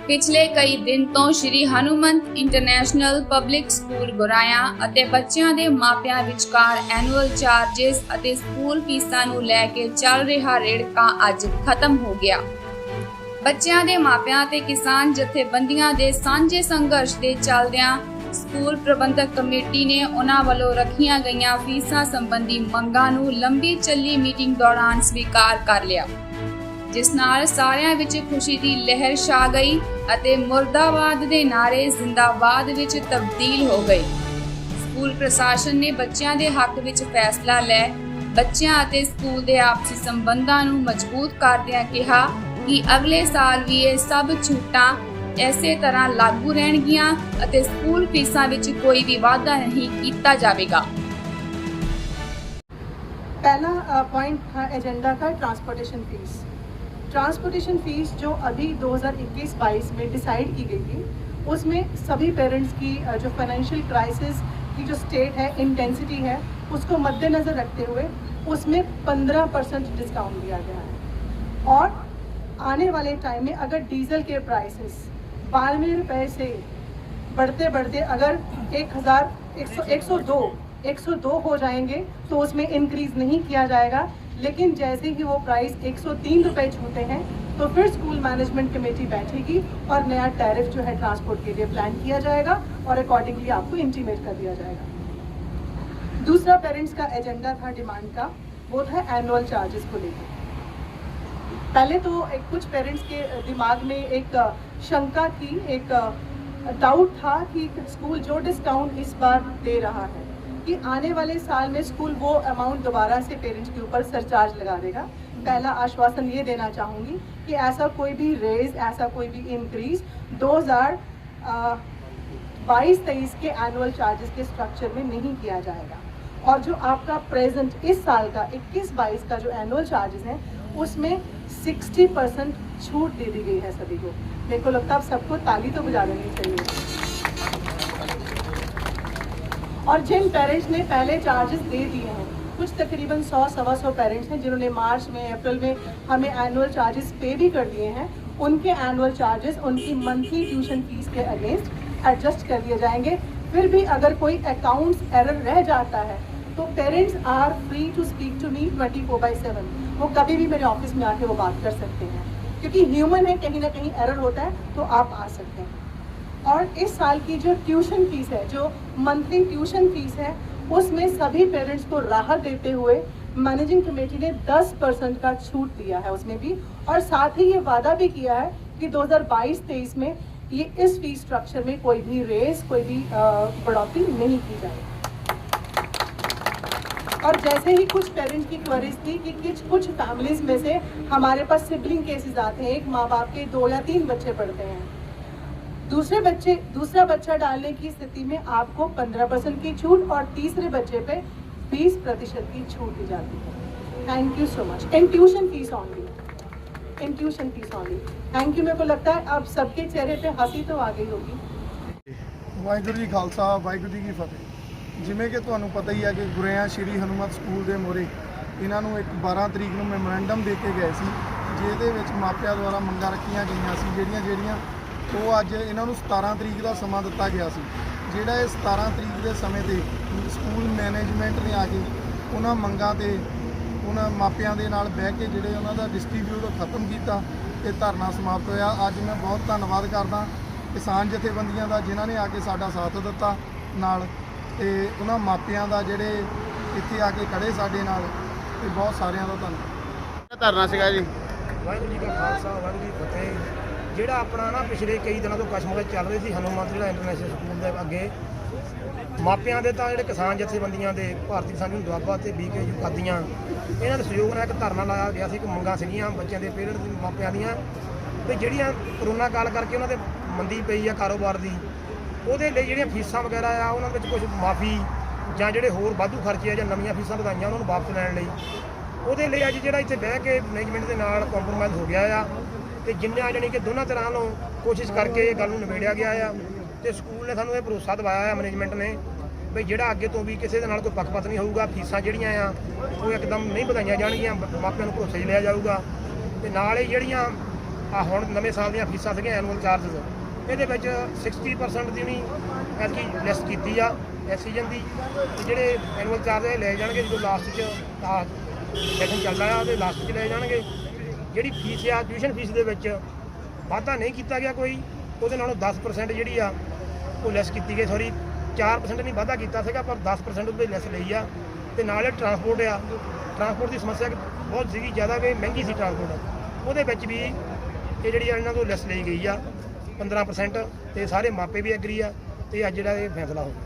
पिछले कई दिन तो Shri Hanumant international public school Guraya ਅਤੇ ਬੱਚਿਆਂ ਦੇ ਮਾਪਿਆਂ ਵਿਚਕਾਰ ਐਨੂਅਲ ਚਾਰजेस ਅਤੇ ਸਕੂਲ ਫੀਸਾਂ ਨੂੰ ਲੈ ਕੇ ਚੱਲ ਰਿਹਾ ਰੇੜਕਾ ਅੱਜ ਖਤਮ ਹੋ ਗਿਆ। ਬੱਚਿਆਂ ਦੇ ਮਾਪਿਆਂ ਤੇ ਕਿਸਾਨ ਜਥੇਬੰਦੀਆਂ ਦੇ ਸਾਂਝੇ ਸੰਘਰਸ਼ ਦੇ ਚੱਲਦਿਆਂ ਸਕੂਲ ਪ੍ਰਬੰਧਕ ਕਮੇਟੀ ਨੇ ਉਹਨਾਂ ਵੱਲੋਂ ਰੱਖੀਆਂ ਗਈਆਂ ਫੀਸਾਂ ਸੰਬੰਧੀ ਮੰਗਾਂ ਨੂੰ ਲੰਬੀ ਚੱਲੀ ਮੀਟਿੰਗ ਦੌਰਾਨ ਸਵੀਕਾਰ ਕਰ ਲਿਆ, जिस नाल सारियां विच खुशी दी लहर छा गई अते मुर्दाबाद दे नारे जिंदाबाद विच तब्दील हो गए। स्कूल प्रशासन ने बच्चों के हक विच फैसला लै बच्चों अते स्कूल दे आपसी संबंधां नूं मजबूत करदिआं कहा कि अगले साल भी ये सब छूटां इसे तरह लागू रहणगीआं अते स्कूल फीसां विच कोई भी वाधा नहीं कीता जावेगा। पहला पॉइंट था एजेंडा का ट्रांसपोर्टेशन फीस। ट्रांसपोर्टेशन फ़ीस जो अभी 2021-22 में डिसाइड की गई थी, उसमें सभी पेरेंट्स की जो फाइनेंशियल क्राइसिस की जो स्टेट है, इंटेंसिटी है, उसको मद्देनज़र रखते हुए उसमें 15% डिस्काउंट दिया गया है। और आने वाले टाइम में अगर डीज़ल के प्राइसेस 92 रुपये से बढ़ते बढ़ते अगर 102 हो जाएंगे तो उसमें इंक्रीज़ नहीं किया जाएगा, लेकिन जैसे ही वो प्राइस 103 रुपये छूते हैं तो फिर स्कूल मैनेजमेंट कमेटी बैठेगी और नया टैरिफ जो है ट्रांसपोर्ट के लिए प्लान किया जाएगा और अकॉर्डिंगली आपको इंटीमेट कर दिया जाएगा। दूसरा पेरेंट्स का एजेंडा था डिमांड का, वो था एनुअल चार्जेस को लेकर। पहले तो कुछ पेरेंट्स के दिमाग में एक शंका थी, एक डाउट था कि स्कूल जो डिस्काउंट इस बार दे रहा है कि आने वाले साल में स्कूल वो अमाउंट दोबारा से पेरेंट्स के ऊपर सरचार्ज लगा देगा। पहला आश्वासन ये देना चाहूँगी कि ऐसा कोई भी रेज, ऐसा कोई भी इंक्रीज 2022-23 के एनुअल चार्जेस के स्ट्रक्चर में नहीं किया जाएगा। और जो आपका प्रेजेंट इस साल का 21-22 का जो एनुअल चार्जेस हैं उसमें 60% छूट दे दी गई है सभी को। मेरे को लगता है आप सबको ताली तो बजा देनी चाहिए। और जिन पेरेंट्स ने पहले चार्जेस दे दिए हैं, कुछ तकरीबन 100-125 पेरेंट्स हैं जिन्होंने मार्च में, अप्रैल में हमें एनुअल चार्जेस पे भी कर दिए हैं, उनके एनुअल चार्जेस उनकी मंथली ट्यूशन फीस के अगेंस्ट एडजस्ट कर दिए जाएंगे। फिर भी अगर कोई अकाउंट्स एरर रह जाता है तो parents are free to speak to me 24/7। वो कभी भी मेरे ऑफिस में आके वो बात कर सकते हैं, क्योंकि ह्यूमन है, कहीं ना कहीं एरर होता है तो आप आ सकते हैं। और इस साल की जो ट्यूशन फीस है, जो मंथली ट्यूशन फीस है, उसमें सभी पेरेंट्स को राहत देते हुए मैनेजिंग कमेटी ने 10% का छूट दिया है उसमें भी, और साथ ही ये वादा भी किया है कि 2022-23 में ये इस फीस स्ट्रक्चर में कोई भी रेस, कोई भी बढ़ोतरी नहीं की जाए। और जैसे ही कुछ पेरेंट्स की क्वेरीज थी कि कुछ फैमिलीज में से हमारे पास सिबलिंग केसेस आते हैं, एक माँ बाप के 2 या 3 बच्चे पढ़ते हैं, दूसरा बच्चा डालने की स्थिति में आपको 15% की छूट और तीसरे बच्चे पे 20% की छूट दी जाती है। Thank you so much. In tuition fees only, thank you. मेरे को लगता है अब सबके चेहरे पे हंसी तो आ गई होगी। वाहिगुरू जी खालसा, वाहिगुरू जी की फतेह। जिमें कि तुहानू पता ही है कि गुरेया श्री हनुमत स्कूल के मोहरे इन्हों एक 12 तरीक को मैमोरेंडम दे के गए सी, जिहदे विच मापिया द्वारा मंगां रखियां गईयां सी, ਜਿਹੜੀਆਂ तो अज इन्हों 17 तरीक का समा दिता गया सी। जिहड़ा ये 17 तरीक के समय ते स्कूल मैनेजमेंट ने आके उन्हां मंगां ते उन्हां मापियां दे नाल बह के जिहड़े उन्हां दा डिस्ट्रीब्यूट खत्म किया, ये धरना समाप्त होया। अज मैं बहुत धन्नवाद करदा किसान जथेबंदियां दा जिन्हां ने आके साडा साथ दिता नाल, ते उन्हां मापियां दा जिहड़े इत्थे आके खड़े साडे नाल, ते बहुत सारियां दा धन्नवाद। धरना सीगा जी। वाहिगुरू जी का खालसा, वाहिगुरू जी की फतेह। ਜਿਹੜਾ ਆਪਣਾ ਨਾ ਪਿਛਲੇ ਕਈ ਦਿਨਾਂ ਤੋਂ ਕਸ਼ਮਕਸ਼ ਚੱਲ ਰਹੀ ਸੀ ਹਨੂੰਮੰਤ ਜਿਹੜਾ ਇੰਟਰਨੈਸ਼ਨਲ ਸਕੂਲ ਦੇ ਅੱਗੇ ਮਾਪਿਆਂ ਦੇ ਤਾਂ ਜਿਹੜੇ ਕਿਸਾਨ ਜਥੇਬੰਦੀਆਂ ਦੇ ਭਾਰਤੀ ਕਿਸਾਨ ਯੂਨੀਅਨ ਦੁਆਬਾ ਤੇ BKU ਕਾਦੀਆਂ ਇਹਨਾਂ ਦੇ ਸਹਿਯੋਗ ਨਾਲ ਇੱਕ ਧਰਨਾ ਲਾਇਆ ਗਿਆ ਸੀ ਕਿ ਮੰਗਾਂ ਸੀਗੀਆਂ ਬੱਚਿਆਂ ਦੇ ਪੇਰੈਂਟਸ ਦੇ ਮਾਪਿਆਂ ਦੀਆਂ, ਤੇ ਜਿਹੜੀਆਂ ਕਰੋਨਾ ਕਾਲ ਕਰਕੇ ਉਹਨਾਂ ਦੇ ਮੰਦੀ ਪਈ ਆ ਕਾਰੋਬਾਰ ਦੀ, ਉਹਦੇ ਲਈ ਜਿਹੜੀਆਂ ਫੀਸਾਂ ਵਗੈਰਾ ਆ ਉਹਨਾਂ ਵਿੱਚ ਕੁਝ ਮਾਫੀ ਜਾਂ ਜਿਹੜੇ ਹੋਰ ਵਾਧੂ ਖਰਚੇ ਆ ਜਾਂ ਨਵੀਆਂ ਫੀਸਾਂ ਵਧਾਈਆਂ ਉਹਨਾਂ ਨੂੰ ਵਾਪਸ ਲੈਣ ਲਈ, ਉਹਦੇ ਲਈ ਅੱਜ ਜਿਹੜਾ ਇੱਥੇ ਬਹਿ ਕੇ ਮੈਨੇਜਮੈਂਟ ਦੇ ਨਾਲ ਕੰਪਰੋਮਾਈਜ਼ ਹੋ ਗਿਆ ਆ, ਤੇ ਜਿੰਨਾ ਜਾਣੀ ਕਿ ਦੋਨਾਂ ਤਰ੍ਹਾਂ ਨੂੰ ਕੋਸ਼ਿਸ਼ ਕਰਕੇ ਇਹ ਗੱਲ ਨੂੰ ਨਿਬੇੜਿਆ ਗਿਆ ਆ। ਤੇ ਸਕੂਲ ਨੇ ਸਾਨੂੰ ਇਹ ਭਰੋਸਾ ਦਿਵਾਇਆ ਆ ਮੈਨੇਜਮੈਂਟ ਨੇ ਵੀ ਜਿਹੜਾ ਅੱਗੇ ਤੋਂ ਵੀ ਕਿਸੇ ਦੇ ਨਾਲ ਕੋਈ ਪੱਖਪਾਤ ਨਹੀਂ ਹੋਊਗਾ, ਫੀਸਾਂ ਜਿਹੜੀਆਂ ਆ ਉਹ ਇੱਕਦਮ ਨਹੀਂ ਵਧਾਈਆਂ ਜਾਣਗੀਆਂ, ਮਾਪਿਆਂ ਨੂੰ ਭਰੋਸੇ 'ਚ ਲਿਆ ਜਾਊਗਾ। ਤੇ ਨਾਲ ਹੀ ਜਿਹੜੀਆਂ ਆ ਹੁਣ ਨਵੇਂ ਸਾਲ ਦੀਆਂ ਫੀਸਾਂ ਸੀਗੀਆਂ ਐਨੂਅਲ ਚਾਰਜਸ, ਇਹਦੇ ਵਿੱਚ 60% ਦੀ ਵੀ ਐਤਕੀ ਲੈਸ ਕੀਤੀ ਆ ਇਸ ਸੀਜ਼ਨ ਦੀ। ਤੇ ਜਿਹੜੇ ਐਨੂਅਲ ਚਾਰਜ ਲੈ ਜਾਣਗੇ ਜਦੋਂ ਲਾਸਟ 'ਚ ਆ ਸੈਸ਼ਨ ਚੱਲਦਾ ਆ ਉਹਦੇ ਲਾਸਟ 'ਚ ਲੈ ਜਾਣਗੇ। ਜਿਹੜੀ ਫੀਸ ਆ ਟਿਊਸ਼ਨ ਫੀਸ ਦੇ ਵਿੱਚ ਵਾਧਾ ਨਹੀਂ ਕੀਤਾ ਗਿਆ ਕੋਈ, ਉਹਦੇ ਨਾਲੋਂ 10% ਜਿਹੜੀ ਆ ਉਹ ਲੈਸ ਕੀਤੀ ਗਈ। ਸੌਰੀ 4% ਨਹੀਂ ਵਾਧਾ ਕੀਤਾ ਸੀਗਾ, ਪਰ 10% ਉਹਦੇ ਲੈਸ ਲਈ ਆ। ਤੇ ਨਾਲੇ ਟਰਾਂਸਪੋਰਟ ਆ, ਟਰਾਂਸਪੋਰਟ ਦੀ ਸਮੱਸਿਆ ਬਹੁਤ ਸੀਗੀ ਜ਼ਿਆਦਾ, ਕਿ ਮਹਿੰਗੀ ਸੀ ਟਰਾਂਸਪੋਰਟ, ਉਹਦੇ ਵਿੱਚ ਵੀ ਇਹ ਜਿਹੜੀ ਆ ਇਹਨਾਂ ਤੋਂ ਲੈਸ ਲਈ ਗਈ ਆ 15%। ਤੇ ਸਾਰੇ ਮਾਪੇ ਵੀ ਐਗਰੀ ਆ ਤੇ ਅੱਜ ਜਿਹੜਾ ਇਹ ਫੈਸਲਾ ਹੋ ਗਿਆ।